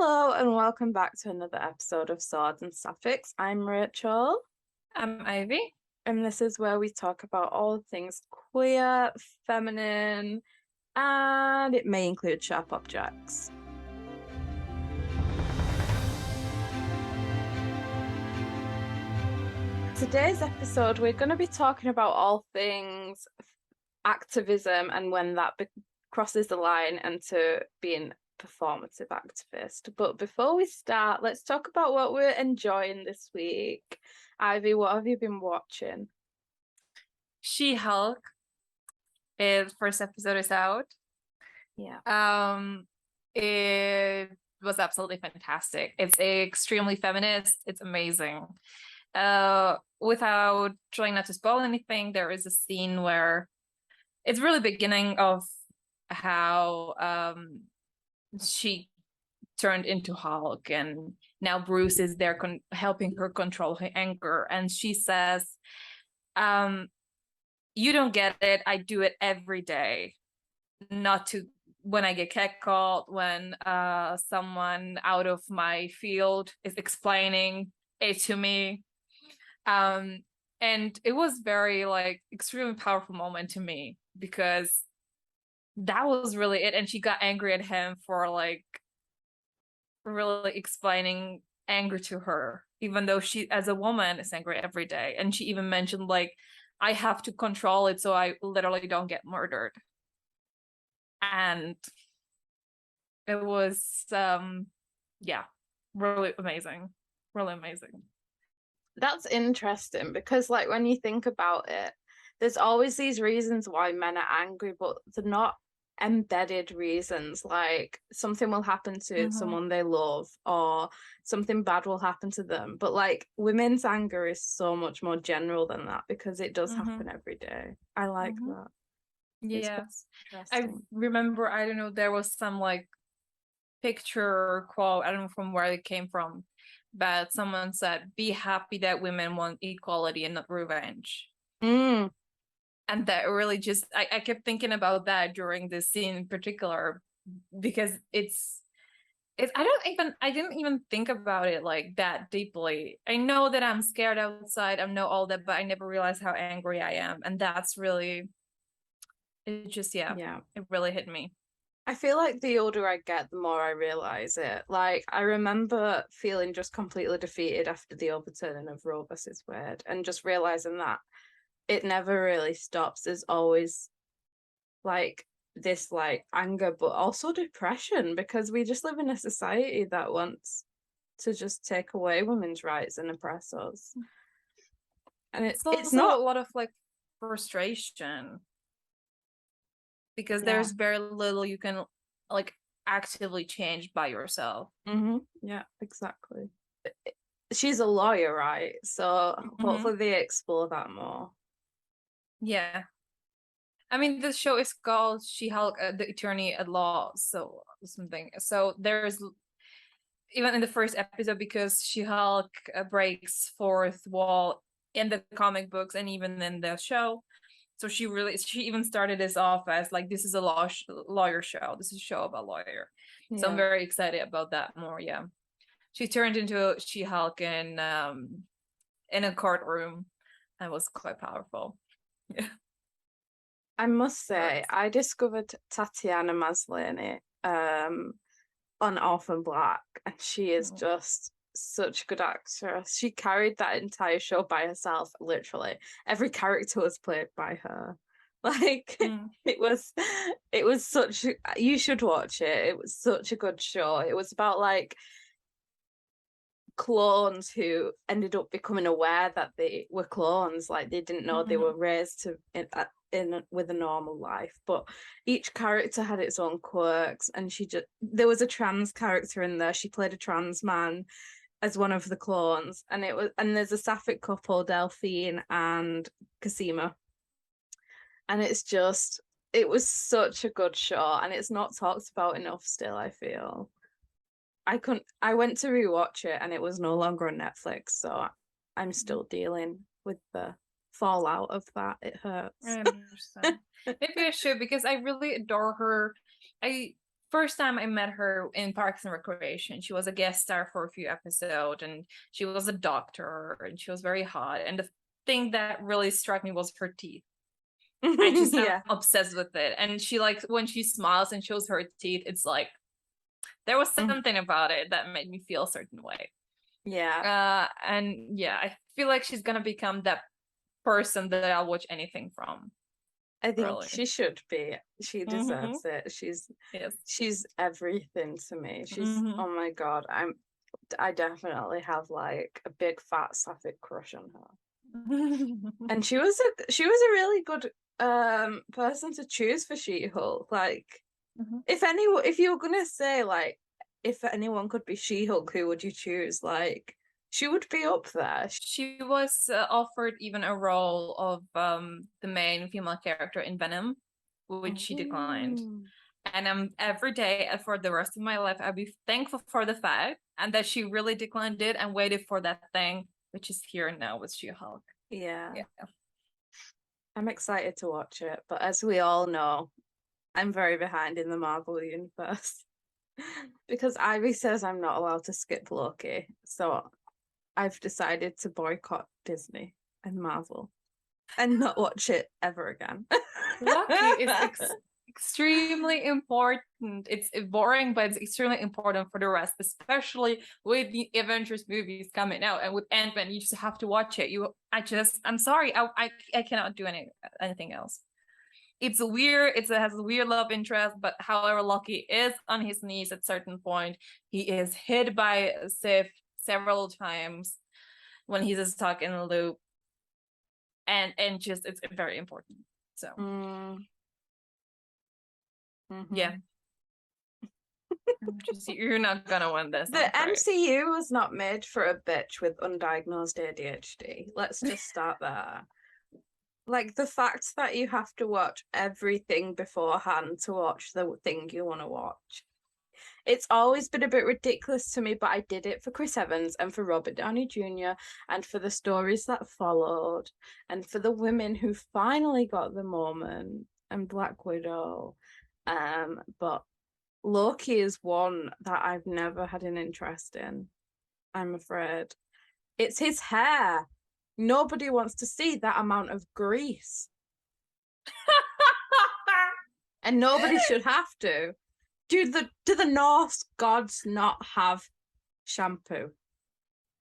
Hello and welcome back to another episode of Swords and Sapphics. I'm Rachel. I'm Ivy. And this is where we talk about all things queer, feminine, and it may include sharp objects. Today's episode, we're going to be talking about all things activism and when that crosses the line into being performative activist. But before we start, let's talk about what we're enjoying this week. Ivy, what have you been watching? She-Hulk. Its first episode is out. Yeah. It was absolutely fantastic. It's extremely feminist. It's amazing. Without trying not to spoil anything, there is a scene where it's really beginning of how she turned into Hulk, and now Bruce is there helping her control her anger, and she says, you don't get it, I do it every day. Not to when I get catcalled, when someone out of my field is explaining it to me. And it was very extremely powerful moment to me, because that was really it. And she got angry at him for really explaining anger to her, even though she as a woman is angry every day. And she even mentioned I have to control it so I literally don't get murdered. And it was really amazing. That's interesting because when you think about it, there's always these reasons why men are angry, but they're not embedded reasons. Like something will happen to someone they love or something bad will happen to them, but women's anger is so much more general than that because it does happen every day. I like that. Yes. I remember, I don't know, there was some picture or quote, I don't know from where it came from, but someone said, be happy that women want equality and not revenge. And that really just, I kept thinking about that during this scene in particular, because I didn't even think about it that deeply. I know that I'm scared outside, I know all that, but I never realized how angry I am. And that's really, it just, it really hit me. I feel like the older I get, the more I realize it. I remember feeling just completely defeated after the overturning of Roe versus Wade and just realizing that it never really stops. There's always this anger, but also depression, because we just live in a society that wants to just take away women's rights and oppress us. And it's not a lot of frustration, because there's very little you can actively change by yourself. Yeah, exactly. She's a lawyer, right? So hopefully they explore that more. Yeah. I mean, the show is called She-Hulk, the Attorney at Law, so something. So there's, even in the first episode, because She-Hulk breaks fourth wall in the comic books and even in the show. So she even started this off as this is a lawyer show. This is a show about lawyer. So I'm very excited about that more. Yeah. She turned into She-Hulk in a courtroom, and was quite powerful. Yeah. I must say, I discovered Tatiana Maslany on Orphan Black, and she is just such a good actress. She carried that entire show by herself, literally. Every character was played by her. It was such, you should watch it. It was such a good show. It was about clones who ended up becoming aware that they were clones. They didn't know they were raised with a normal life, but each character had its own quirks. And there was a trans character in there. She played a trans man as one of the clones, and there's a sapphic couple, Delphine and Cosima, and it was such a good show, and it's not talked about enough still, I feel. I went to rewatch it and it was no longer on Netflix, so I'm still dealing with the fallout of that. It hurts. I understand. Maybe I should, because I really adore her. I first time I met her in Parks and Recreation. She was a guest star for a few episodes, and she was a doctor, and she was very hot. And the thing that really struck me was her teeth. I'm obsessed with it. And she, like, when she smiles and shows her teeth, it's like there was something about it that made me feel a certain way. And yeah, I feel like she's gonna become that person that I'll watch anything from. I think she should be. She deserves it. She's everything to me. She's oh my god, I definitely have like a big fat sapphic crush on her. And she was a really good person to choose for She-Hulk. Like if you were gonna say like if anyone could be She-Hulk, who would you choose? Like she would be up there. She was offered even a role of the main female character in Venom, which she declined. And every day for the rest of my life, I'll be thankful for the fact and that she really declined it and waited for that thing, which is here now with She-Hulk. Yeah. I'm excited to watch it, but as we all know, I'm very behind in the Marvel universe because Ivy says I'm not allowed to skip Loki, so I've decided to boycott Disney and Marvel and not watch it ever again. Loki is extremely important. It's boring, but it's extremely important for the rest, especially with the Avengers movies coming out and with Ant-Man. You just have to watch it. I'm sorry, I cannot do anything else. It's weird. It has a weird love interest, but however, Loki is on his knees at certain point. He is hit by Sif several times when he's stuck in a loop, and just it's very important. So yeah. You're not gonna win this. The MCU was not made for a bitch with undiagnosed ADHD. Let's just start there. Like the fact that you have to watch everything beforehand to watch the thing you want to watch. It's always been a bit ridiculous to me, but I did it for Chris Evans and for Robert Downey Jr. and for the stories that followed and for the women who finally got the moment and Black Widow. But Loki is one that I've never had an interest in, I'm afraid. It's his hair. Nobody wants to see that amount of grease. And nobody should have to. Do the Norse gods not have shampoo?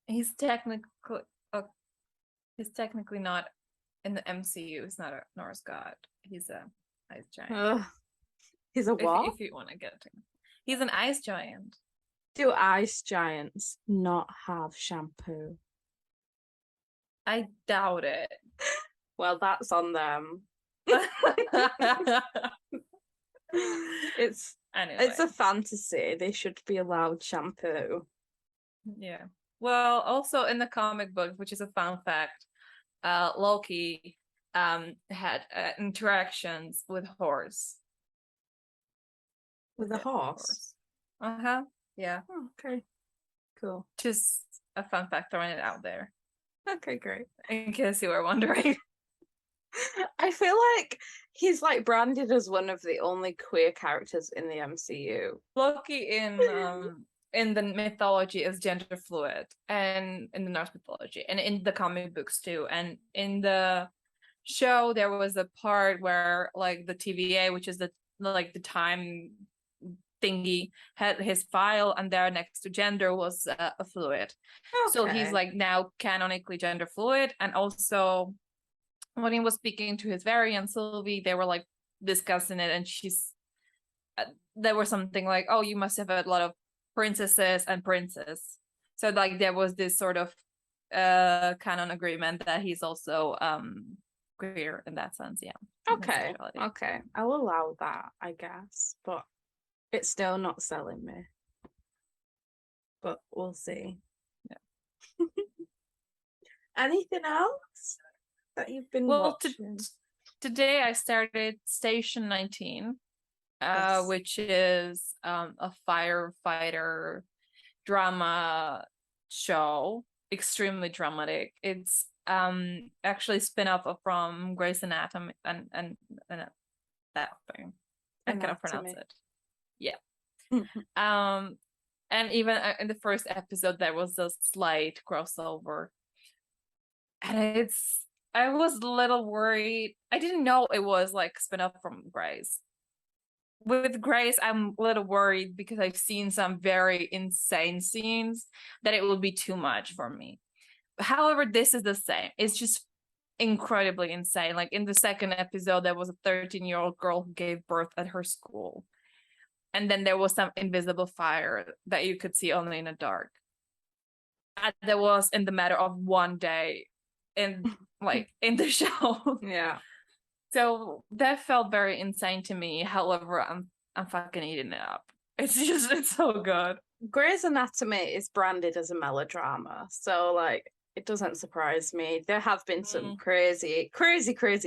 He's technically not in the MCU. He's not a Norse god. He's a ice giant. He's a what? If you want to get it. He's an ice giant. Do ice giants not have shampoo? I doubt it. Well, that's on them. It's a fantasy. They should be allowed shampoo. Yeah. Well, also in the comic book, which is a fun fact, Loki had interactions with horse. With a horse? Yeah. Oh, okay. Cool. Just a fun fact, throwing it out there. Okay, great. In case you were wondering. I feel like he's like branded as one of the only queer characters in the MCU. Loki in the mythology is gender fluid, and in the Norse mythology, and in the comic books too. And in the show, there was a part where like the TVA, which is the time thingy, had his file, and there next to gender was a fluid. Okay. So he's like now canonically gender fluid, and also when he was speaking to his variant Sylvie, they were like discussing it, and there was something like, oh, you must have a lot of princesses and princes. So like there was this sort of canon agreement that he's also queer in that sense. Yeah. Okay. I'll allow that, I guess, but it's still not selling me. But we'll see. Yeah. Anything else that you've been watching? Today I started Station 19, which is a firefighter drama show, extremely dramatic. It's actually spin-off from Grey's Anatomy and that thing. I cannot pronounce it. Yeah. And even in the first episode, there was a slight crossover. And I was a little worried. I didn't know it was like spin-off from Grace. With Grace, I'm a little worried because I've seen some very insane scenes that it would be too much for me. However, this is the same. It's just incredibly insane. Like in the second episode, there was a 13-year-old girl who gave birth at her school. And then there was some invisible fire that you could see only in the dark. And that was in the matter of one day in the show. Yeah. So that felt very insane to me. However, I'm fucking eating it up. It's so good. Grey's Anatomy is branded as a melodrama, so like it doesn't surprise me. There have been some crazy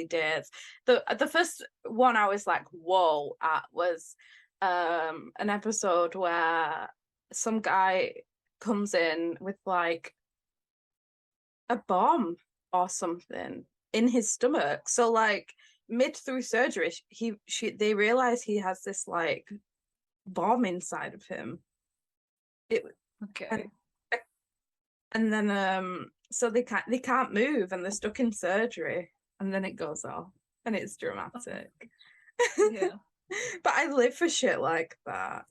days. The first one I was like, whoa, at was an episode where some guy comes in with like a bomb or something in his stomach. So like mid through surgery, they realize he has this like bomb inside of him. Okay. And then so they can't move and they're stuck in surgery, and then it goes off and it's dramatic. Yeah. But I live for shit like that.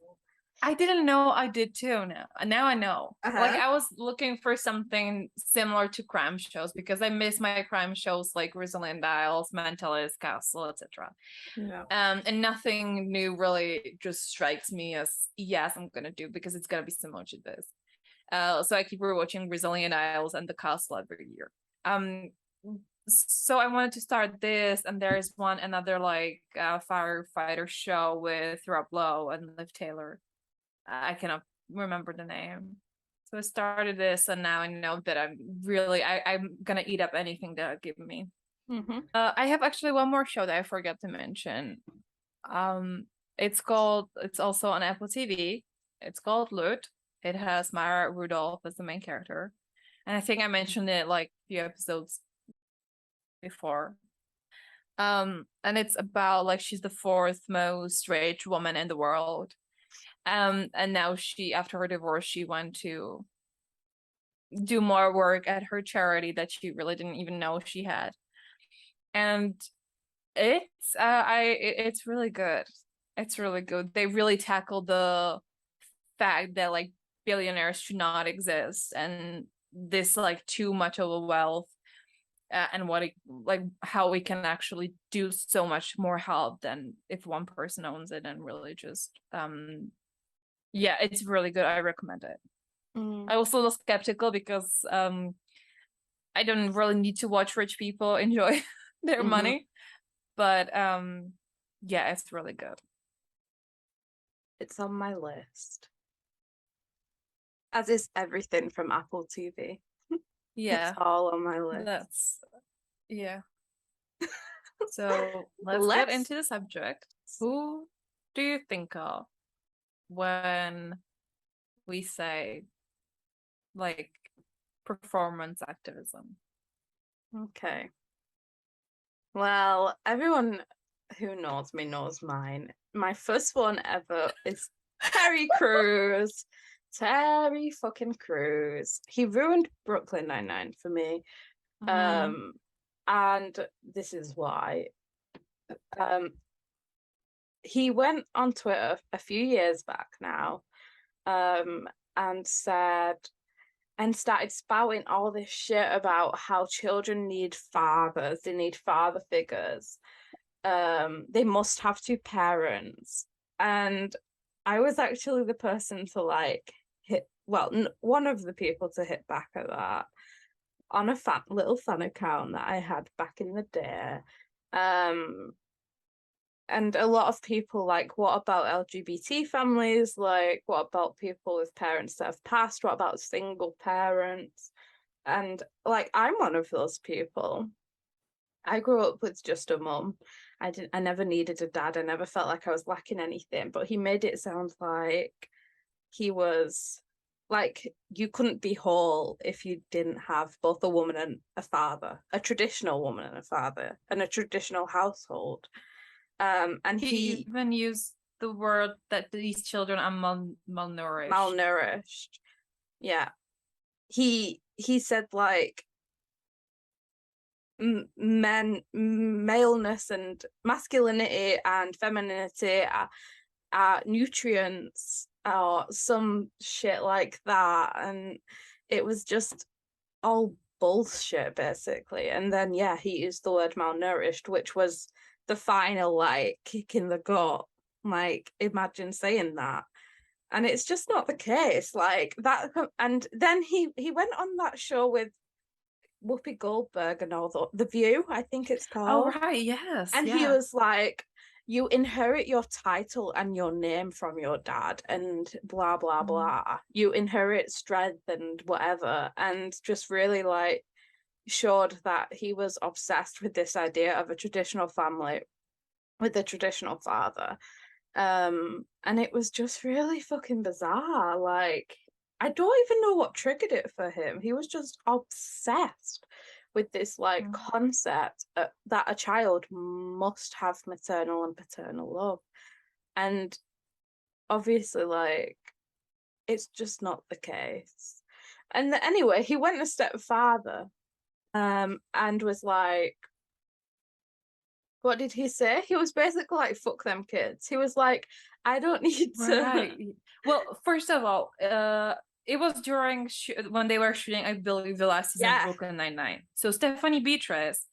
I didn't know I did too. Now I know. Like Uh-huh. I was looking for something similar to crime shows because I miss my crime shows like Resilient Isles, Mentalist, Castle, etc. Yeah. And nothing new really just strikes me as yes, I'm gonna do because it's gonna be similar to this. So I keep rewatching Resilient Isles and The Castle every year. So I wanted to start this, and there is another like firefighter show with Rob Lowe and Liv Taylor. I cannot remember the name. So I started this, and now I know that I'm gonna eat up anything that give me. I have actually one more show that I forgot to mention. It's also on Apple TV. It's called Lut. It has Maya Rudolph as the main character, and I think I mentioned it like a few episodes before. And it's about like she's the fourth most rich woman in the world. And now after her divorce, she went to do more work at her charity that she really didn't even know she had. And it's really good. It's really good. They really tackle the fact that like billionaires should not exist, and this like too much of a wealth, and how we can actually do so much more help than if one person owns it, and really just yeah, it's really good. I recommend it. I was a little skeptical because I don't really need to watch rich people enjoy their money, but yeah, it's really good. It's on my list, as is everything from Apple TV. Yeah, it's all on my list. Yeah. So let's get into the subject. Who do you think of when we say like performance activism? Okay. Well, everyone who knows me knows mine. My first one ever is Terry Crews. Terry fucking Crews. He ruined Brooklyn Nine-Nine for me. And this is why. He went on Twitter a few years back now, and started spouting all this shit about how children need fathers, they need father figures, they must have two parents. And I was actually the person to like one of the people to hit back at that on a little fan account that I had back in the day. And a lot of people like, what about LGBT families? Like, what about people with parents that have passed? What about single parents? And like, I'm one of those people. I grew up with just a mum. I never needed a dad. I never felt like I was lacking anything, but he made it sound like he was like, you couldn't be whole if you didn't have both a woman and a father, a traditional woman and a father, and a traditional household. And he even used the word that these children are malnourished. Malnourished. Yeah. He said like maleness and masculinity and femininity are nutrients or some shit like that, and it was just all bullshit basically. And then he used the word malnourished, which was the final like kick in the gut. Like, imagine saying that. And it's just not the case like that. And then he went on that show with Whoopi Goldberg and all the View, I think it's called. Oh right, yes. And he was like, you inherit your title and your name from your dad and blah blah blah. You inherit strength and whatever, and just really like showed that he was obsessed with this idea of a traditional family with a traditional father. And it was just really fucking bizarre. Like, I don't even know what triggered it for him. He was just obsessed with this like concept that a child must have maternal and paternal love. And obviously, like, it's just not the case. And anyway, he went a step farther and was like, what did he say? He was basically like, fuck them kids. He was like, I don't need to. Right. Well, first of all, it was during when they were shooting, I believe, the last season of Brooklyn Nine-Nine. So Stephanie Beatrice,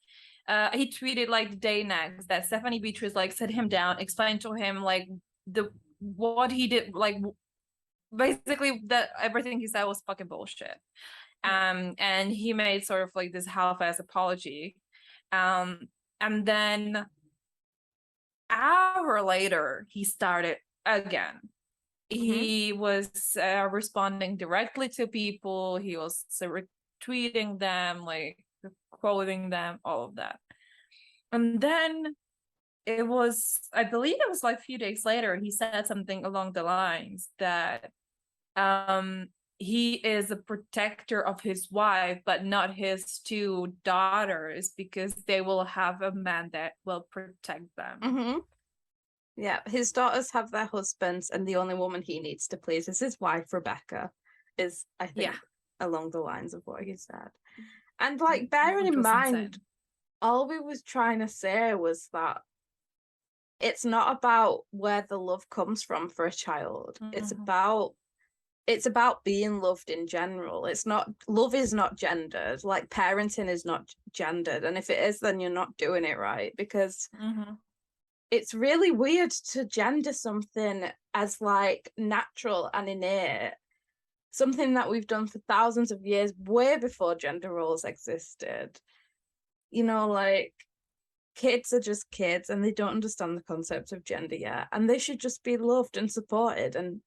he tweeted like the day next that Stephanie Beatrice like sat him down, explained to him like what he did, like basically that everything he said was fucking bullshit. And he made sort of like this half-ass apology. And then hour later, he started again. He was responding directly to people. He was retweeting them, like quoting them, all of that. And then it was, I believe it was like a few days later, he said something along the lines that he is a protector of his wife, but not his two daughters, because they will have a man that will protect them. Yeah, his daughters have their husbands, and the only woman he needs to please is his wife, Rebecca, is, I think, along the lines of what he said. And like, bearing in mind, all we was trying to say was that it's not about where the love comes from for a child. It's about being loved in general. It's not, love is not gendered. Like, parenting is not gendered. And if it is, then you're not doing it right, because it's really weird to gender something as like natural and innate, something that we've done for thousands of years, way before gender roles existed. You know, like, kids are just kids and they don't understand the concept of gender yet, and they should just be loved and supported. And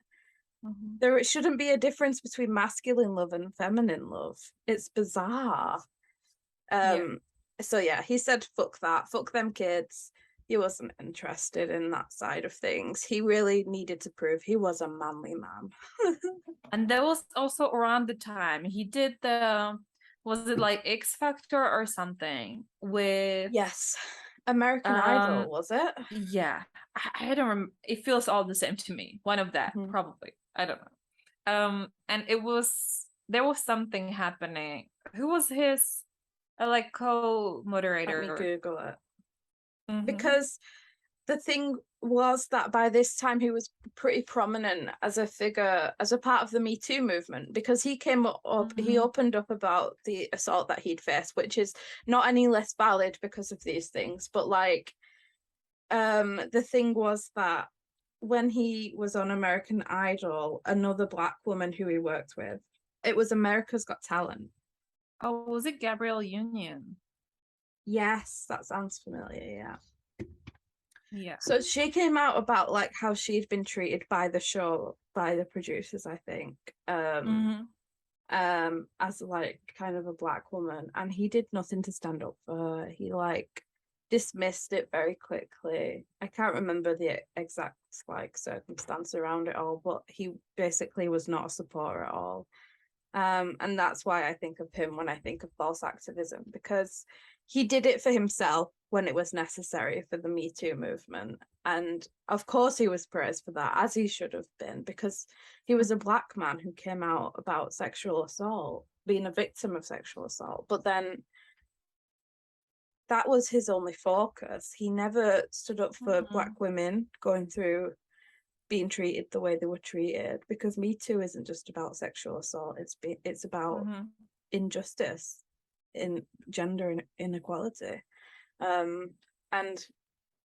there shouldn't be a difference between masculine love and feminine love. It's bizarre. So he said, fuck that, fuck them kids. He wasn't interested in that side of things. He really needed to prove he was a manly man. And that was also around the time he did was it like X Factor or something with American Idol, was it? Yeah, I don't remember. It feels all the same to me. One of that, probably. I don't know. And there was something happening. Who was his like co-moderator? Let me Google it. Because the thing was that by this time he was pretty prominent as a figure, as a part of the Me Too movement, because he came up, he opened up about the assault that he'd faced, which is not any less valid because of these things. But like, the thing was that when he was on American Idol, another Black woman who he worked with, it was America's Got Talent. Oh, was it Gabrielle Union? Yes, that sounds familiar. Yeah. So she came out about like how she'd been treated by the show, by the producers, I think, as like kind of a Black woman, and he did nothing to stand up for her. He like dismissed it very quickly. I can't remember the exact like circumstance around it all, but he basically was not a supporter at all. And that's why I think of him when I think of false activism, because he did it for himself. when it was necessary for the Me Too movement. And of course he was praised for that, as he should have been, because he was a Black man who came out about sexual assault, being a victim of sexual assault. But then that was his only focus. He never stood up for Black women going through being treated the way they were treated, because Me Too isn't just about sexual assault. It's about injustice in gender inequality. And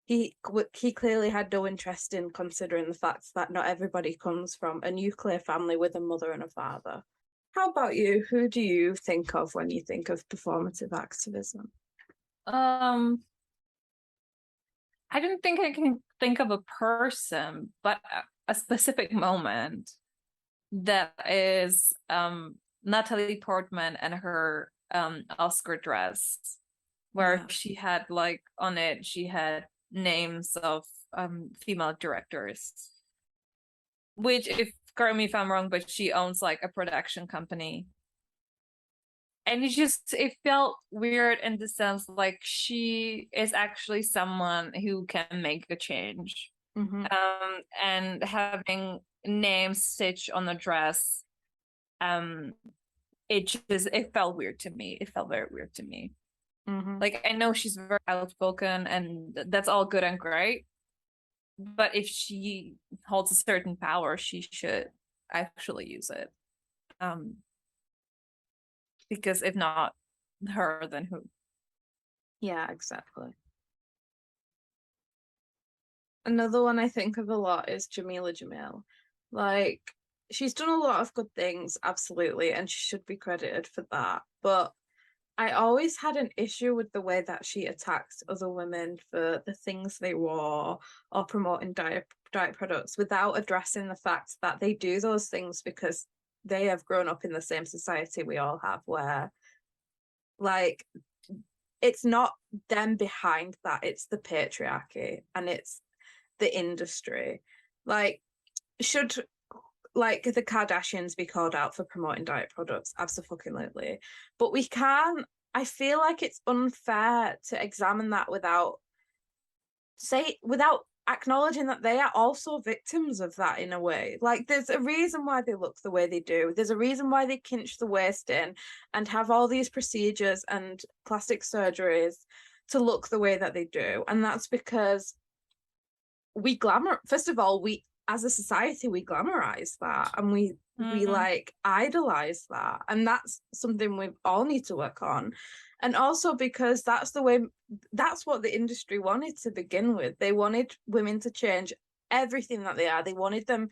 he clearly had no interest in considering the fact that not everybody comes from a nuclear family with a mother and a father. How about you? Who do you think of when you think of performative activism? I don't think I can think of a person, but a specific moment that is Natalie Portman and her Oscar dress, where she had like on it, she had names of female directors, which, if correct me if I'm wrong, but she owns like a production company. And it felt weird in the sense like she is actually someone who can make a change. And having names stitched on the dress, it felt weird to me. It felt very weird to me. Like, I know she's very outspoken and that's all good and great, but if she holds a certain power, she should actually use it. Because if not her, then who? Yeah, exactly. Another one I think of a lot is Jamila Jamil. Like, she's done a lot of good things, absolutely, and she should be credited for that. But I always had an issue with the way that she attacked other women for the things they wore or promoting diet products without addressing the fact that they do those things because they have grown up in the same society we all have, where, like, it's not them behind that, it's the patriarchy and it's the industry. Like, should like the Kardashians be called out for promoting diet products? Absolutely. But we can't, I feel like it's unfair to examine that without acknowledging that they are also victims of that in a way. Like, there's a reason why they look the way they do. There's a reason why they cinch the waist in and have all these procedures and plastic surgeries to look the way that they do. And that's because first of all, we as a society, we glamorize that and we like idolize that, and that's something we all need to work on. And also because that's what the industry wanted to begin with. They wanted women to change everything that they are. They wanted them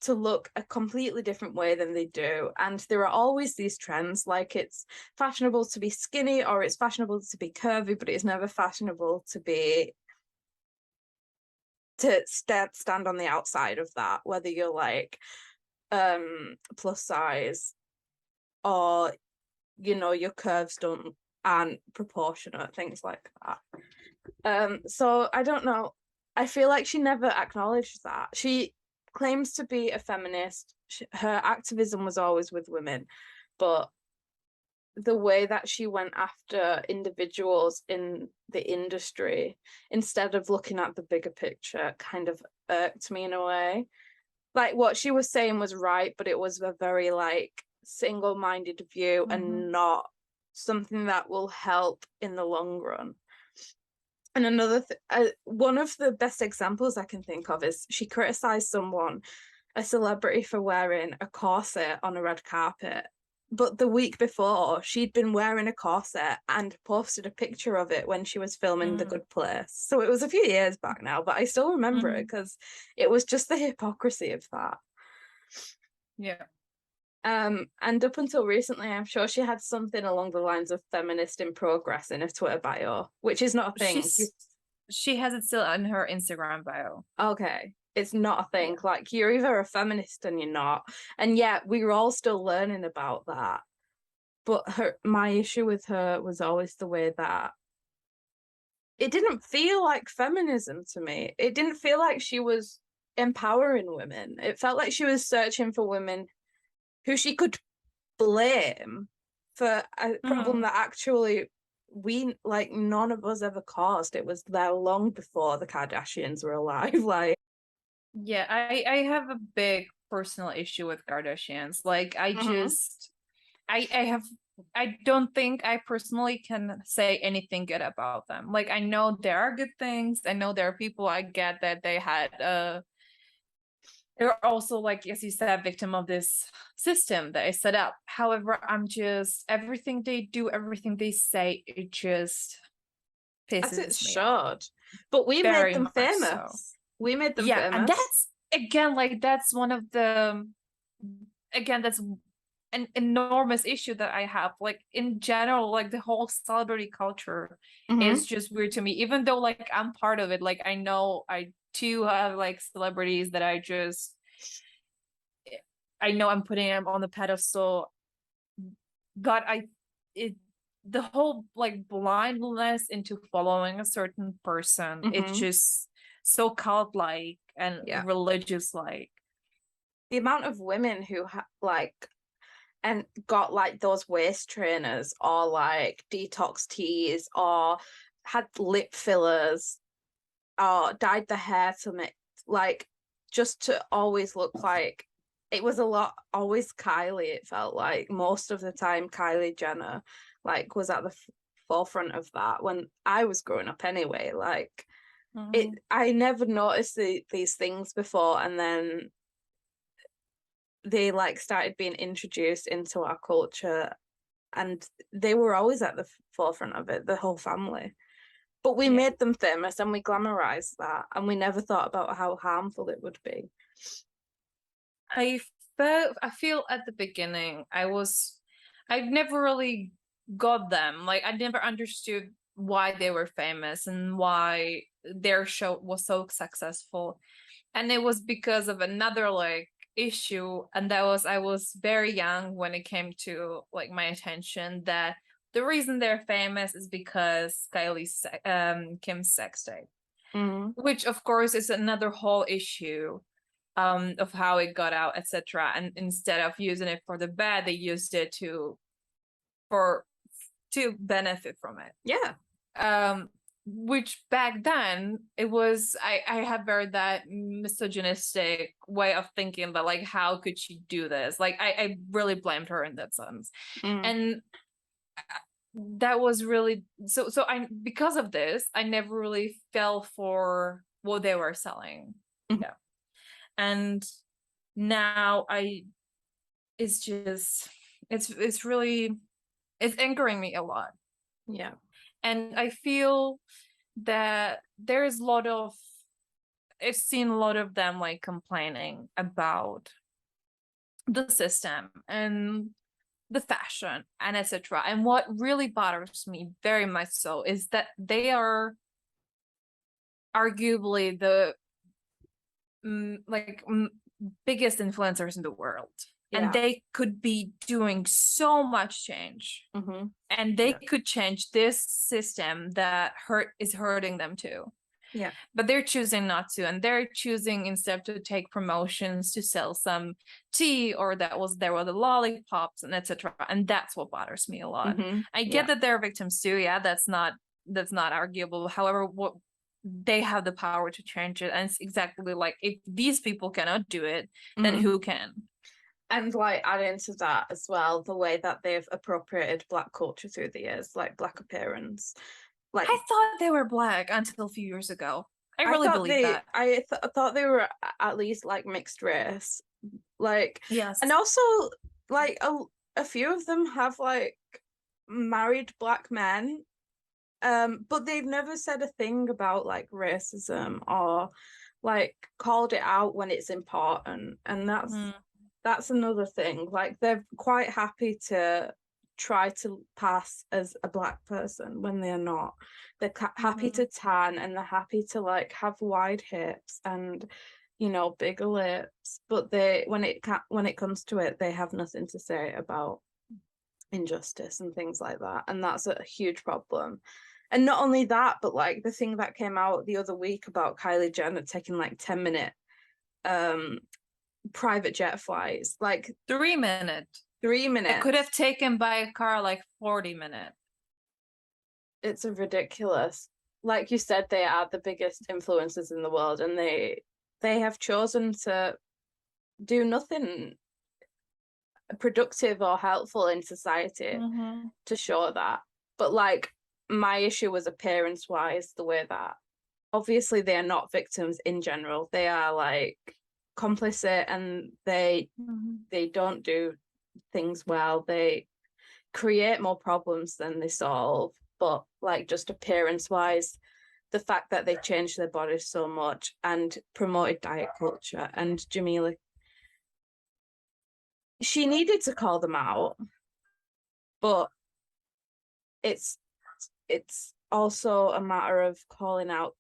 to look a completely different way than they do. And there are always these trends, like it's fashionable to be skinny or it's fashionable to be curvy, but it's never fashionable to stand on the outside of that, whether you're like plus size or, you know, your curves aren't proportionate, things like that. So I don't know, I feel like she never acknowledged that. She claims to be a feminist. Her activism was always with women, but the way that she went after individuals in the industry instead of looking at the bigger picture kind of irked me in a way. Like, what she was saying was right, but it was a very like single-minded view and not something that will help in the long run. And another one of the best examples I can think of is she criticized a celebrity, for wearing a corset on a red carpet. But the week before, she'd been wearing a corset and posted a picture of it when she was filming The Good Place. So it was a few years back now, but I still remember it because it was just the hypocrisy of that. Yeah. And up until recently, I'm sure she had something along the lines of feminist in progress in her Twitter bio, which is not a thing. She has it still in her Instagram bio. Okay. It's not a thing. Like, you're either a feminist and you're not. And yet we were all still learning about that. But my issue with her was always the way that it didn't feel like feminism to me. It didn't feel like she was empowering women. It felt like she was searching for women who she could blame for a problem that actually we like none of us ever caused. It was there long before the Kardashians were alive. Like, Yeah, I have a big personal issue with Kardashians. Like I Mhm. just I have I don't think I personally can say anything good about them. Like I know there are good things. I know there are people, I get that they had they're also, like as you said, victim of this system that is set up. However, I'm just everything they do, everything they say, it just as it pisses me off should. But we made very them much so. famous. We made them Yeah, and famous. that's again like that's one of the again that's an enormous issue that I have. Like in general, like the whole celebrity culture Hmm. is just weird to me. Even though like I'm part of it, like I know I too have like celebrities that I know I'm putting them on the pedestal, but it the whole like blindness into following a certain person, it's Hmm. just so cult like and Yeah. religious like. The amount of women who like and got like those waist trainers or like detox teas or had lip fillers or dyed the hair to make like just to always look like it was a lot always Kylie. It felt like most of the time Kylie Jenner like was at the forefront of that when I was growing up anyway. Like it, Mhm. I never noticed these things before, and then they like started being introduced into our culture, and they were always at the forefront of it, the whole family. But we Yeah, made them famous and we glamorized that, and we never thought about how harmful it would be. I I feel at the beginning I never really got them. Like I never understood why they were famous and why their show was so successful. And it was because of another like issue, and that was I was very young when it came to like my attention that the reason they're famous is because Kim's sex tape, Mm. which of course is another whole issue of how it got out, etc. And instead of using it for the bad, they used it for to benefit from it. Yeah. Which back then it was I have very that misogynistic way of thinking that like how could she do this? Like I really blamed her in that sense. Mm. And that was really so I because of this, I never really fell for what they were selling. Mhm. Yeah. And now I it's just it's really it's angering me a lot. Yeah. And I feel that there's a lot of I've seen a lot of them like complaining about the system and the fashion and etc. And what really bothers me very much so is that they are arguably the biggest influencers in the world, and Yeah. they could be doing so much change, Hmm. and they Yeah. could change this system that is hurting them too, Yeah. but they're choosing not to, and they're choosing instead to take promotions to sell some tea, or there were the lollipops and etc. And that's what bothers me a lot. Hmm. I get Yeah. that they're victims too, yeah, that's not arguable. However, what they have the power to change it, and it's exactly like if these people cannot do it, then Hmm. who can? And like adding to that as well, the way that they've appropriated Black culture through the years, like Black appearance, like I thought they were Black until a few years ago. I really believe that. I thought they were at least like mixed race, like, and Yes. also like a few of them have like married Black men, but they've never said a thing about like racism or like called it out when it's important, and Mm. that's another thing. Like they're quite happy to try to pass as a Black person when they're not. They're happy Mm-hmm. to tan, and they're happy to like have wide hips and bigger lips, but they when it comes to it, they have nothing to say about injustice and things like that, and that's a huge problem. And not only that, but like the thing that came out the other week about Kylie Jenner taking like 10-minute um private jet flights, like 3 minutes. three I could minutes have taken by a car like 40 minutes. It's a ridiculous. Like you said, they are the biggest influencers in the world, and they have chosen to do nothing productive or helpful in society to show that. But like, my issue was appearance wise, the way that obviously they are not victims in general. They are like complicit, and they don't do things well. They create more problems than they solve. But like, just appearance wise, the fact that they changed their bodies so much and promoted diet culture, and Jamila, she needed to call them out, but it's also a matter of calling out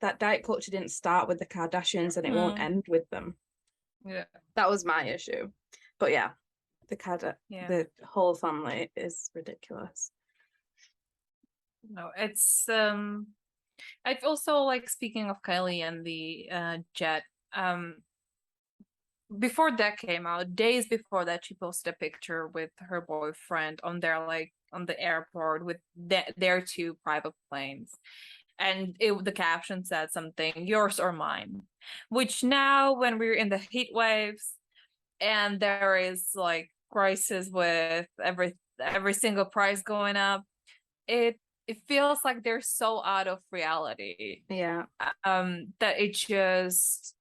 that diet culture didn't start with the Kardashians, and it won't end with them. Yeah, that was my issue. But yeah, the whole family is ridiculous. No, it's I've also, like, speaking of Kylie and the jet, before that came out, days before that, she posted a picture with her boyfriend on their, like, on the airport with their two private planes, and the caption said something, "Yours or mine," which now, when we're in the heat waves and there is like crisis with every single price going up, it feels like they're so out of reality. Yeah. That it just,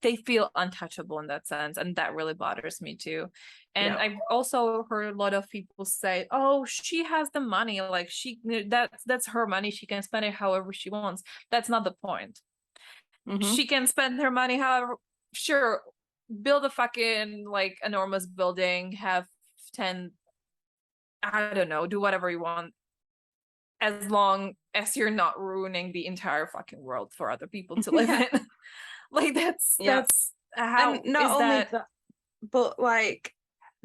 they feel untouchable in that sense, and that really bothers me too. And I've also heard a lot of people say, "Oh, she has the money, like that's her money, she can spend it however she wants." That's not the point. She can spend her money however, sure, build a fucking like enormous building, have 10, I don't know, do whatever you want, as long as you're not ruining the entire fucking world for other people to live in. Like, that's how. And not only that, but like,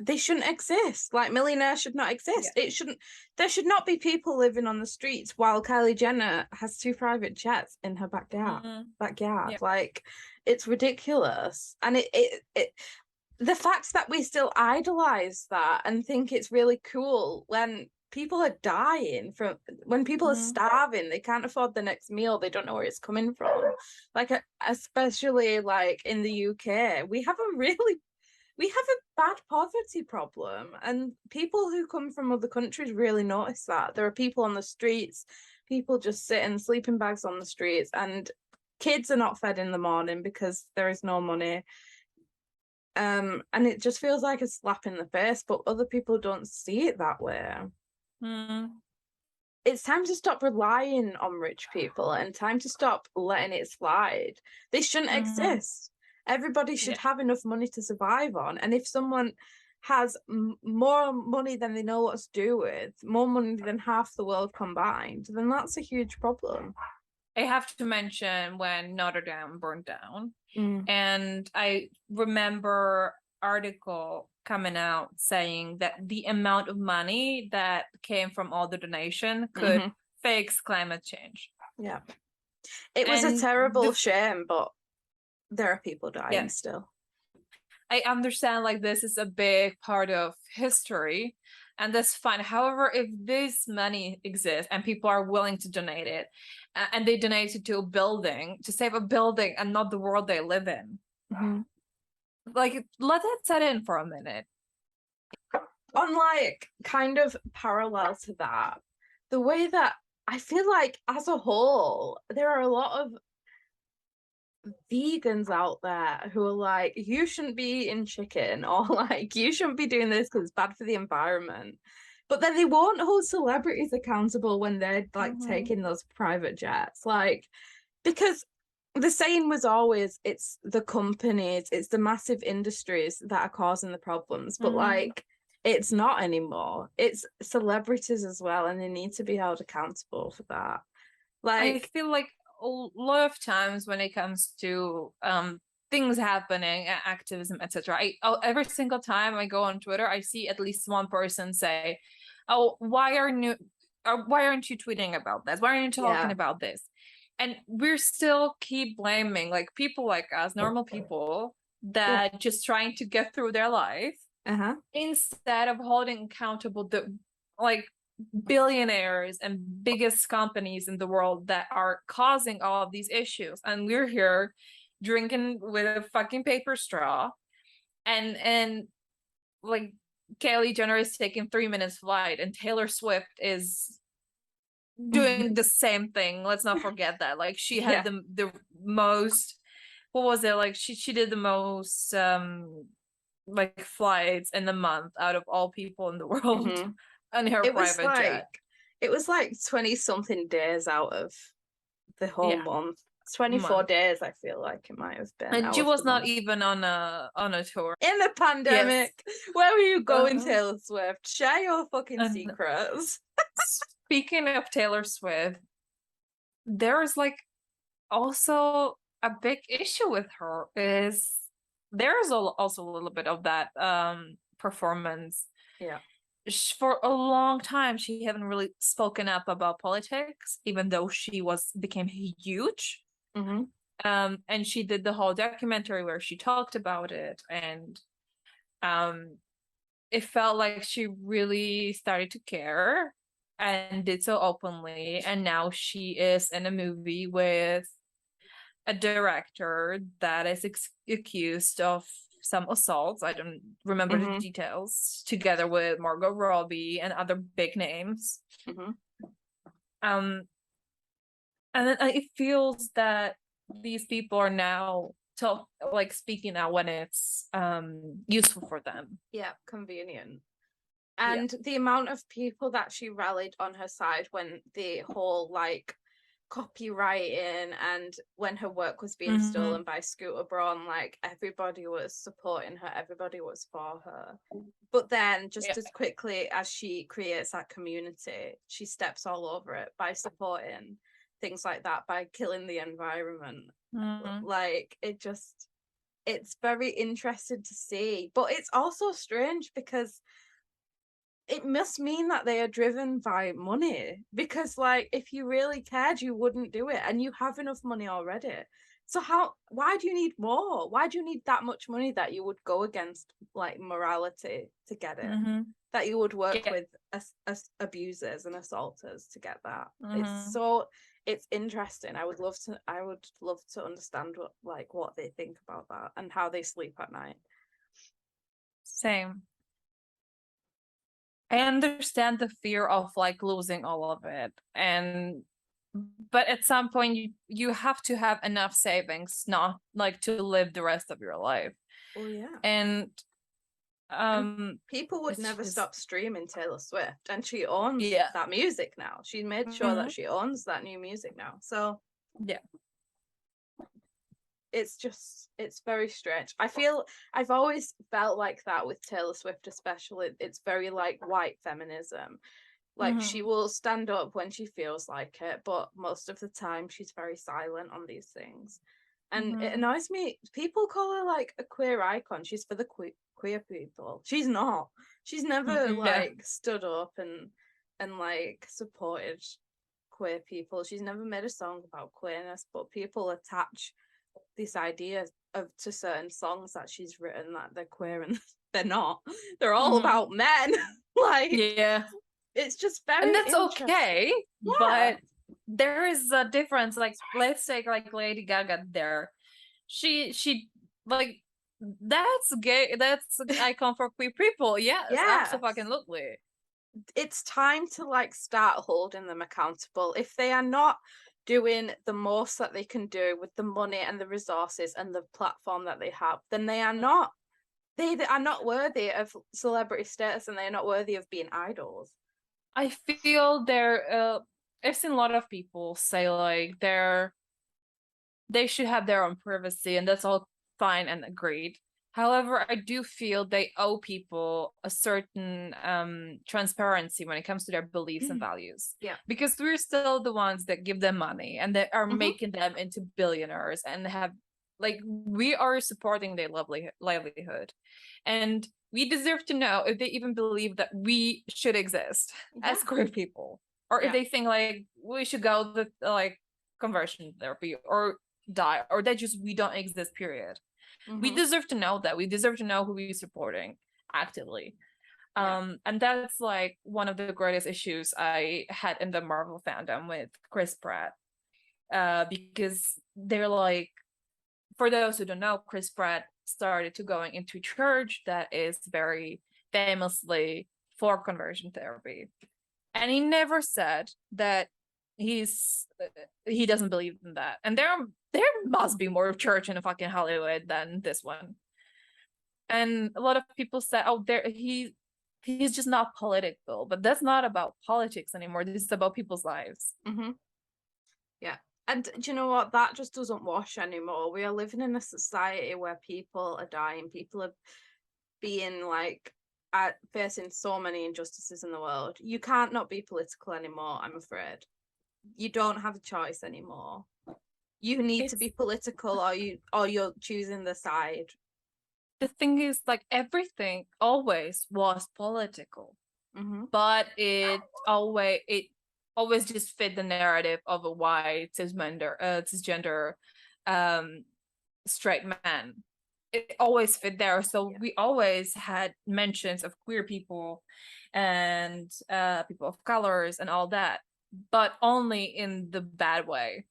they shouldn't exist. Like, millionaires should not exist. There should not be people living on the streets while Kylie Jenner has 2 private jets in her backyard. Like, it's ridiculous. And it the fact that we still idolize that and think it's really cool when people are dying, from when people are starving, they can't afford the next meal, they don't know where it's coming from. Like, especially like in the UK, we have a bad poverty problem, and people who come from other countries really notice that. There are people on the streets, people just sitting sleeping bags on the streets, and kids are not fed in the morning because there is no money. And it just feels like a slap in the face, but other people don't see it that way. It's time to stop relying on rich people, and time to stop letting it slide. They shouldn't exist. Everybody should have enough money to survive on. And if someone has more money than they know what to do with, more money than half the world combined, then that's a huge problem. I have to mention when Notre Dame burned down. And I remember article coming out saying that the amount of money that came from all the donation could fix climate change. Yeah. It was a terrible shame, but there are people dying still. I understand, like, this is a big part of history, and that's fine. However, if this money exists and people are willing to donate it, and they donate it to a building, to save a building and not the world they live in, like, let that set in for a minute. On, like, kind of parallel to that, the way that I feel like as a whole, there are a lot of vegans out there who are like, you shouldn't be eating chicken, or like, you shouldn't be doing this because it's bad for the environment. But then they won't hold celebrities accountable when they're like taking those private jets. Like, because the saying was always, it's the companies, it's the massive industries that are causing the problems. But like, it's not anymore. It's celebrities as well, and they need to be held accountable for that. Like, I feel like a lot of times when it comes to things happening, activism, etc., every single time I go on Twitter, I see at least one person say, "Oh, why aren't you tweeting about this? Why aren't you talking about this?" And we're still keep blaming, like, people like us, normal people, that just trying to get through their life, instead of holding accountable the billionaires and biggest companies in the world that are causing all of these issues, and we're here drinking with a fucking paper straw, and like Kylie Jenner is taking 3 minutes flight, and Taylor Swift is doing the same thing. Let's not forget that. Like she had the most, what was it, like she did the most like flights in a month out of all people in the world on her private jet. It was like 20 something days out of the whole month. 24 days, I feel like it might have been. And she was not even on a tour in the pandemic. Where were you going, Uh-huh. Taylor Swift? Share your fucking secrets. Speaking of Taylor Swift, there's like also a big issue with her is there's also a little bit of that performance. Yeah. For a long time she haven't really spoken up about politics, even though she became huge. And she did the whole documentary where she talked about it, and it felt like she really started to care and did so openly. And now she is in a movie with a director that is accused of some assaults. I don't remember the details, together with Margot Robbie and other big names. And then it feels that these people are now speaking out when it's useful for them. Yeah, convenient. And the amount of people that she rallied on her side when the whole like copywriting and when her work was being stolen by Scooter Braun, like everybody was supporting her, everybody was for her. But then just as quickly as she creates that community, she steps all over it by supporting things like that, by killing the environment. Like it's very interesting to see, but it's also strange because it must mean that they are driven by money, because like if you really cared you wouldn't do it, and you have enough money already. So why do you need more? Why do you need that much money that you would go against like morality to get it? That you would work with abusers and assaulters to get that? It's interesting. I would love to understand what they think about that and how they sleep at night. Same. I understand the fear of like losing all of it, but at some point you have to have enough savings not like to live the rest of your life. And people would never stop streaming Taylor Swift, and she owns that music now. She made sure that she owns that new music now. So it's very strange. I've always felt like that with Taylor Swift, especially. It's very like white feminism. Like she will stand up when she feels like it, but most of the time she's very silent on these things. And it annoys me. People call her like a queer icon. She's for the queer people. She's not. She's never like stood up and like supported queer people. She's never made a song about queerness, but people attach this idea to certain songs that she's written that they're queer, and they're not. They're all about men. Like it's just very, and that's okay. But there is a difference. Like let's take like Lady Gaga there. She like that's gay. That's an icon for queer people. Yes. Absolutely. It's time to like start holding them accountable. If they are not doing the most that they can do with the money and the resources and the platform that they have, then they are not worthy of celebrity status, and they're not worthy of being idols. I feel I've seen a lot of people say like they should have their own privacy, and that's all fine and agreed. However, I do feel they owe people a certain transparency when it comes to their beliefs and values. Because we're still the ones that give them money and that are making them into billionaires, and have like we are supporting their livelihood. And we deserve to know if they even believe that we should exist as queer people, or if they think like we should go the like conversion therapy or die, or that just we don't exist, period. We deserve to know that. We deserve to know who we're supporting actively. And that's like one of the greatest issues I had in the Marvel fandom with Chris Pratt. Because they're like, for those who don't know, Chris Pratt started to going into church that is very famously for conversion therapy. And he never said that he doesn't believe in that. And there must be more church in fucking Hollywood than this one. And a lot of people said, oh, he's just not political, but that's not about politics anymore. This is about people's lives. Mm-hmm. Yeah. And do you know what? That just doesn't wash anymore. We are living in a society where people are dying. People are being like facing so many injustices in the world. You can't not be political anymore, I'm afraid. You don't have a choice anymore. You need to be political, or you're choosing the side. The thing is, like, everything always was political, but it always just fit the narrative of a white cisgender straight man. It always fit there. So we always had mentions of queer people and people of colors and all that, but only in the bad way.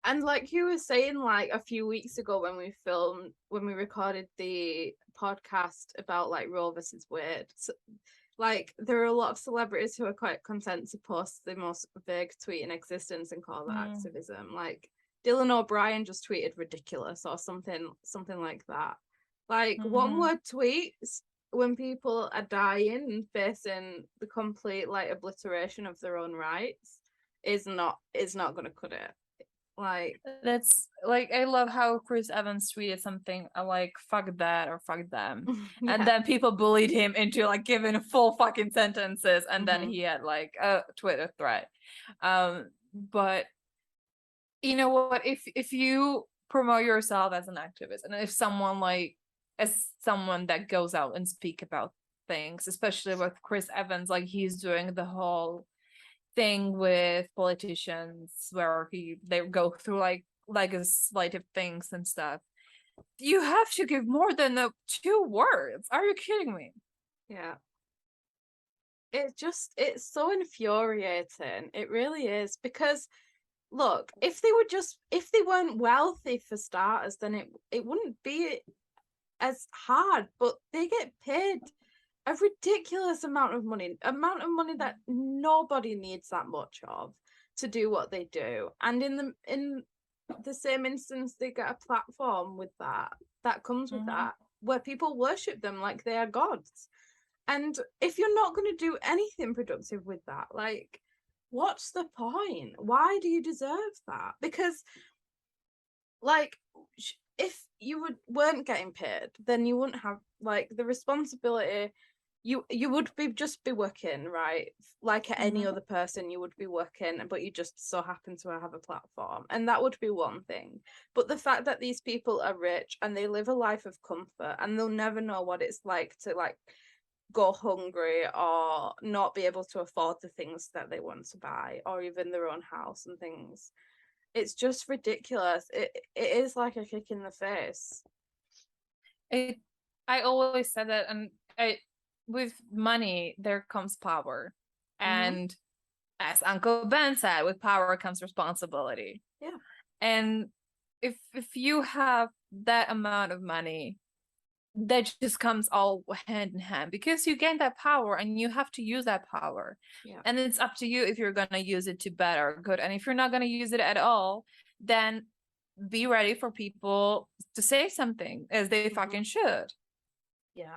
And like you were saying, like a few weeks ago when we recorded the podcast about like Roe versus Wade, so, like there are a lot of celebrities who are quite content to post the most vague tweet in existence and call that activism. Like Dylan O'Brien just tweeted ridiculous or something like that. Like one word tweets when people are dying and facing the complete like obliteration of their own rights is not going to cut it. Like that's like, I love how Chris Evans tweeted something like fuck that or fuck them. And then people bullied him into like giving full fucking sentences, and then he had like a Twitter thread. But you know what, if you promote yourself as an activist, and if someone like as someone that goes out and speak about things, especially with Chris Evans, like he's doing the whole thing with politicians where they go through like legislative things and stuff, you have to give more than 2 words. Are you kidding me? Yeah, it's so infuriating. It really is, because look, if they weren't wealthy for starters, then it wouldn't be as hard, but they get paid a ridiculous amount of money that nobody needs that much of to do what they do. And in the same instance, they get a platform with that comes with that, where people worship them like they are gods. And if you're not going to do anything productive with that, like, what's the point? Why do you deserve that? Because like if you weren't getting paid, then you wouldn't have like the responsibility. You would be working, right? Like any other person, you would be working, but you just so happen to have a platform, and that would be one thing. But the fact that these people are rich and they live a life of comfort, and they'll never know what it's like to like go hungry or not be able to afford the things that they want to buy, or even their own house and things. It's just ridiculous. It is like a kick in the face. I always said that, and with money there comes power, and as Uncle Ben said, with power comes responsibility. Yeah. And if you have that amount of money, that just comes all hand in hand, because you gain that power and you have to use that power. And it's up to you if you're going to use it to bad or good. And if you're not going to use it at all, then be ready for people to say something, as they fucking should. Yeah.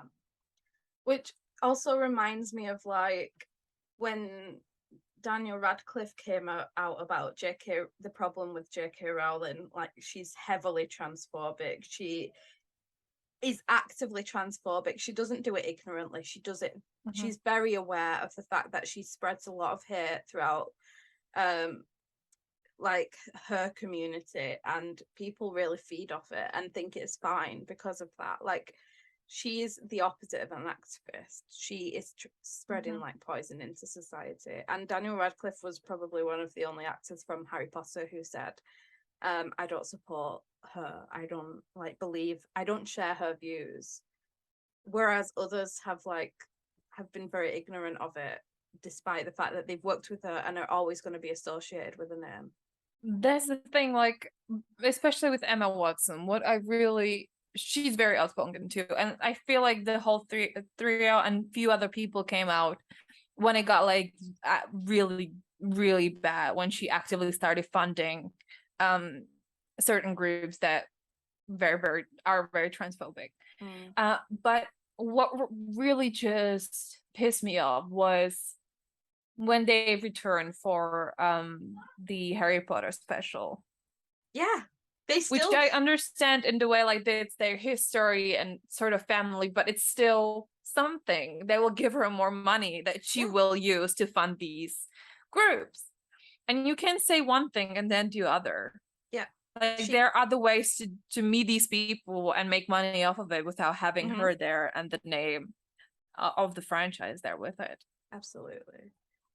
Which also reminds me of like when Daniel Radcliffe came out about the problem with J.K. Rowling. Like, she's heavily transphobic. She is actively transphobic. She doesn't do it ignorantly. She does it. She's very aware of the fact that she spreads a lot of hate throughout like her community, and people really feed off it and think it's fine because of that. Like, she is the opposite of an activist. She is spreading like poison into society. And Daniel Radcliffe was probably one of the only actors from Harry Potter who said, I don't support her. I don't share her views. whereas others have been very ignorant of it, despite the fact that they've worked with her and are always going to be associated with the name. That's the thing, like, especially with Emma Watson, she's very outspoken too. And I feel like the whole trio and few other people came out when it got like really, really bad, when she actively started funding certain groups that are very transphobic. But what really just pissed me off was when they returned for the Harry Potter special. Yeah, which I understand in the way like it's their history and sort of family, but it's still something. They will give her more money that she will use to fund these groups. And you can say one thing and then do other. Yeah. Like there are other ways to meet these people and make money off of it without having her there and the name of the franchise there with it. Absolutely.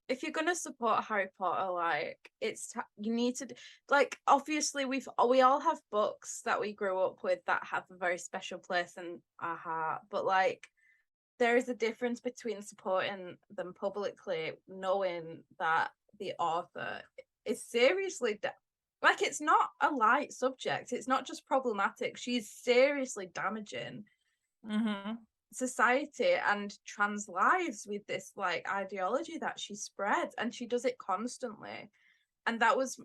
If you're gonna support Harry Potter, like you need to, like, obviously we all have books that we grew up with that have a very special place in our heart, but like there is a difference between supporting them publicly, knowing that the author is seriously like, it's not a light subject, it's not just problematic, she's seriously damaging society and trans lives with this like ideology that she spreads, and she does it constantly. And that was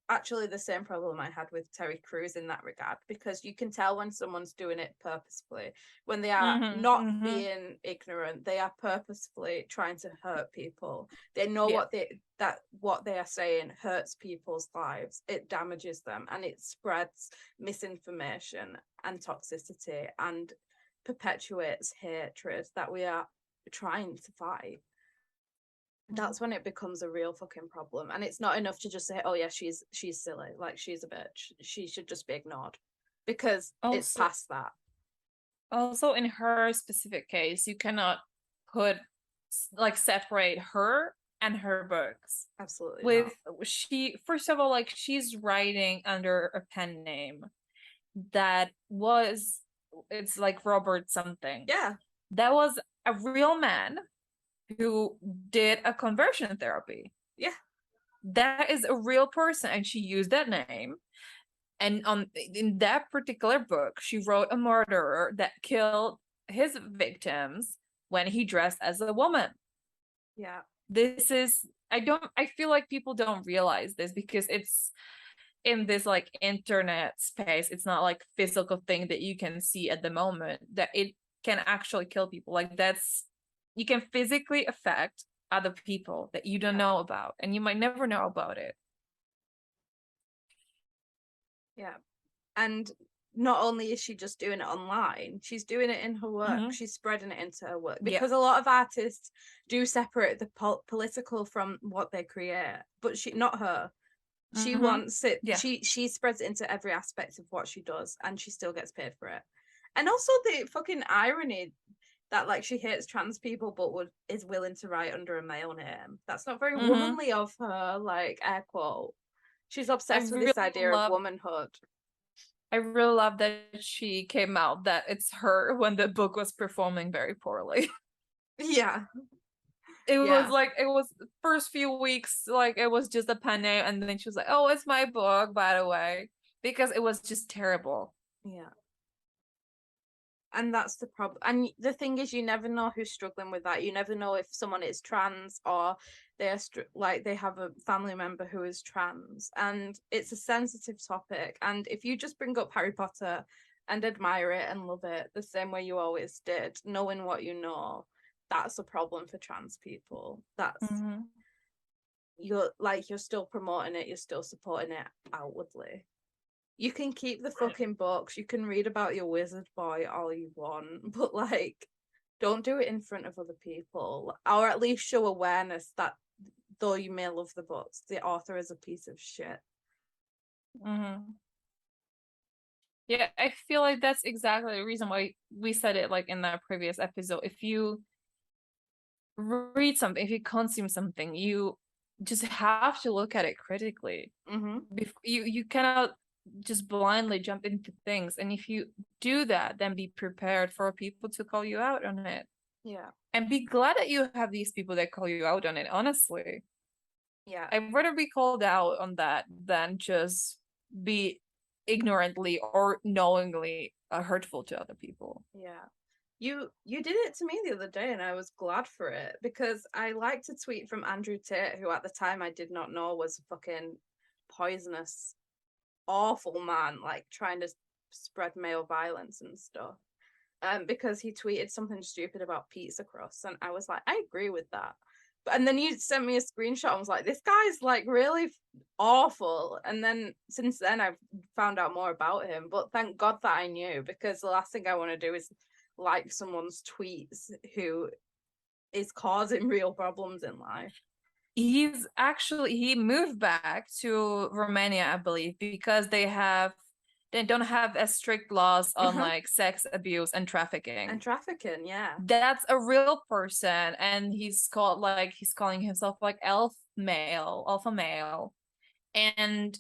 actually the same problem I had with Terry Crews in that regard, because you can tell when someone's doing it purposefully, when they are not being ignorant, they are purposefully trying to hurt people. They know what they are saying hurts people's lives, it damages them, and it spreads misinformation and toxicity and perpetuates hatred that we are trying to fight. That's when it becomes a real fucking problem. And it's not enough to just say, oh yeah, she's silly, like she's a bitch, she should just be ignored, because it's past that. Also, in her specific case, you cannot separate her and her books. Absolutely not. First of all, like, she's writing under a pen name that was, it's like Robert something. Yeah. That was a real man who did a conversion therapy. Yeah. That is a real person, and she used that name. And in that particular book, she wrote a murderer that killed his victims when he dressed as a woman. Yeah. I feel like people don't realize this because it's in this like internet space. It's not like physical thing that you can see at the moment, that it can actually kill people. Like you can physically affect other people that you don't know about, and you might never know about it. Yeah. And not only is she just doing it online, she's doing it in her work. She's spreading it into her work, because a lot of artists do separate the political from what they create, but not her. She wants it. She spreads it into every aspect of what she does, and she still gets paid for it. And also the fucking irony that like she hates trans people but is willing to write under a male name. That's not very womanly of her, like, air quote. She's obsessed with this idea of womanhood. I really love that she came out that it's her when the book was performing very poorly. Yeah. It was first few weeks, like it was just a pen name, and then she was like, oh, it's my book, by the way, because it was just terrible. Yeah. And that's the problem. And the thing is, you never know who's struggling with that. You never know if someone is trans or they're they have a family member who is trans, and it's a sensitive topic. And if you just bring up Harry Potter and admire it and love it the same way you always did, knowing what you know, that's a problem for trans people. That's you're still promoting it, you're still supporting it outwardly. You can keep the fucking books, you can read about your wizard boy all you want, but like, don't do it in front of other people, or at least show awareness that though you may love the books, the author is a piece of shit. Yeah, I feel like that's exactly the reason why we said it like in that previous episode. If you read something, if you consume something, you just have to look at it critically. You cannot just blindly jump into things. And if you do that, then be prepared for people to call you out on it. Yeah. And be glad that you have these people that call you out on it, honestly. Yeah. I'd rather be called out on that than just be ignorantly or knowingly hurtful to other people. Yeah. You did it to me the other day and I was glad for it, because I liked a tweet from Andrew Tate, who at the time I did not know was a fucking poisonous, awful man, like trying to spread male violence and stuff. Because he tweeted something stupid about pizza crust, and I was like, I agree with that. And then you sent me a screenshot and was like, this guy's like really awful. And then since then I've found out more about him, but thank God that I knew, because the last thing I want to do is like someone's tweets who is causing real problems in life. He moved back to Romania, I believe, because they don't have as strict laws on like sex abuse and trafficking. And trafficking, yeah. That's a real person, and he's calling himself like alpha male. And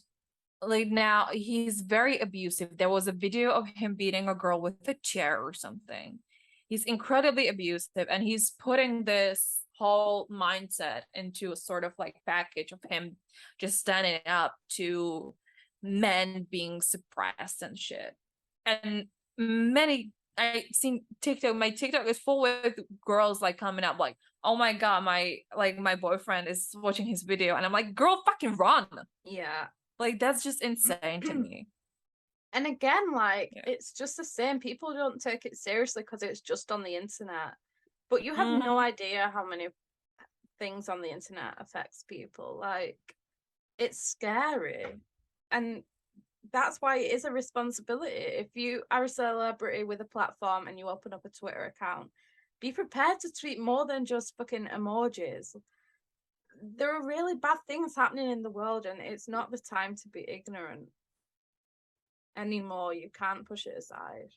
like now he's very abusive. There was a video of him beating a girl with a chair or something. He's incredibly abusive, and he's putting this whole mindset into a sort of like package of him just standing up to men being suppressed and shit. And I've seen TikTok. My TikTok is full with girls like coming up like, oh my god, my boyfriend is watching his video, and I'm like, girl, fucking run. Yeah. Like, that's just insane to me. And again, like, it's just the same. People don't take it seriously because it's just on the internet. But you have no idea how many things on the internet affects people. Like, it's scary. And that's why it is a responsibility. If you are a celebrity with a platform and you open up a Twitter account, be prepared to tweet more than just fucking emojis. There are really bad things happening in the world, and it's not the time to be ignorant anymore. You can't push it aside.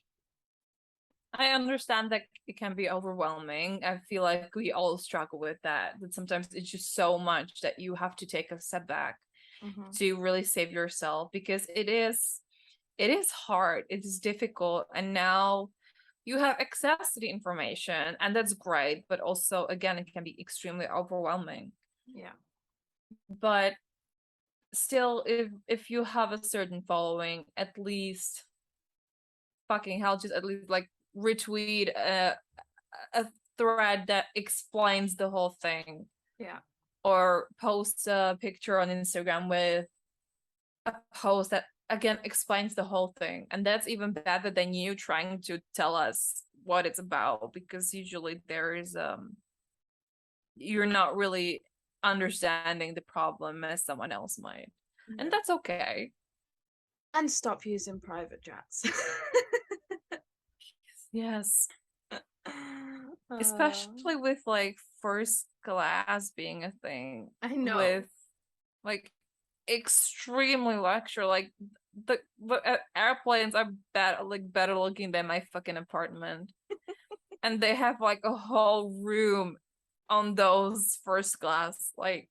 I understand that it can be overwhelming. I feel like we all struggle with that. That sometimes it's just so much that you have to take a step back to really save yourself, because it is hard, it is difficult, and now you have access to the information, and that's great, but also again it can be extremely overwhelming. Yeah. But still, if you have a certain following, at least fucking hell, just at least like retweet a thread that explains the whole thing. Yeah. Or post a picture on Instagram with a post that again explains the whole thing. And that's even better than you trying to tell us what it's about, because usually there is you're not really understanding the problem as someone else might. And that's okay. And stop using private jets. Yes. Especially with like first class being a thing. I know. With like extremely luxury, like the airplanes are better looking than my fucking apartment. And they have like a whole room on those first class. Like,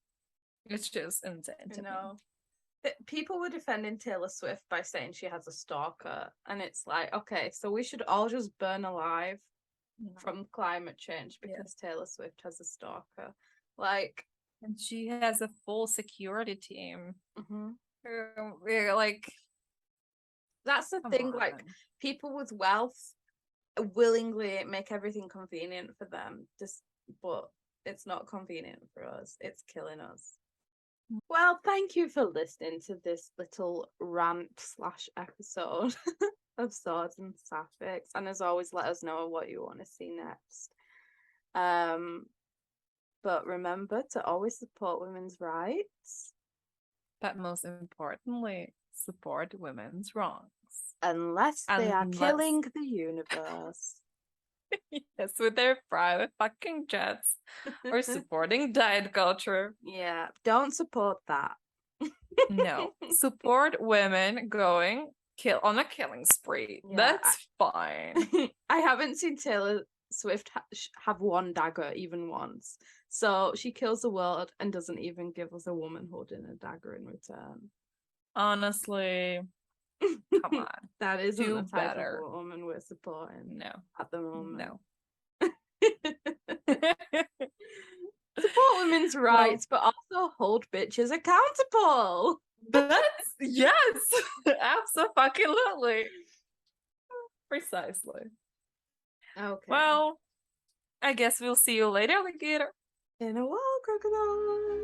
it's just insane to me. People were defending Taylor Swift by saying she has a stalker, and it's like, okay, so we should all just burn alive from climate change because Taylor Swift has a stalker. Like, and she has a full security team. We're like, that's the thing. Like, people with wealth willingly make everything convenient for them, but it's not convenient for us. It's killing us. Well, thank you for listening to this little rant/episode of Swords and Sapphics. And as always, let us know what you want to see next. But remember to always support women's rights. But most importantly, support women's wrongs. Unless they are killing the universe. Yes, with their private fucking jets. Or supporting diet culture. Yeah, don't support that. No, support women going on a killing spree. Yeah, that's fine. I haven't seen Taylor Swift have one dagger even once. So she kills the world and doesn't even give us a woman holding a dagger in return. Honestly. Come on. That isn't Do the type better. of woman we're supporting No. at the moment. No. Support women's rights, but also hold bitches accountable. That's yes, absolutely. Precisely. Okay. Well, I guess we'll see you later, alligator. In a while, crocodile.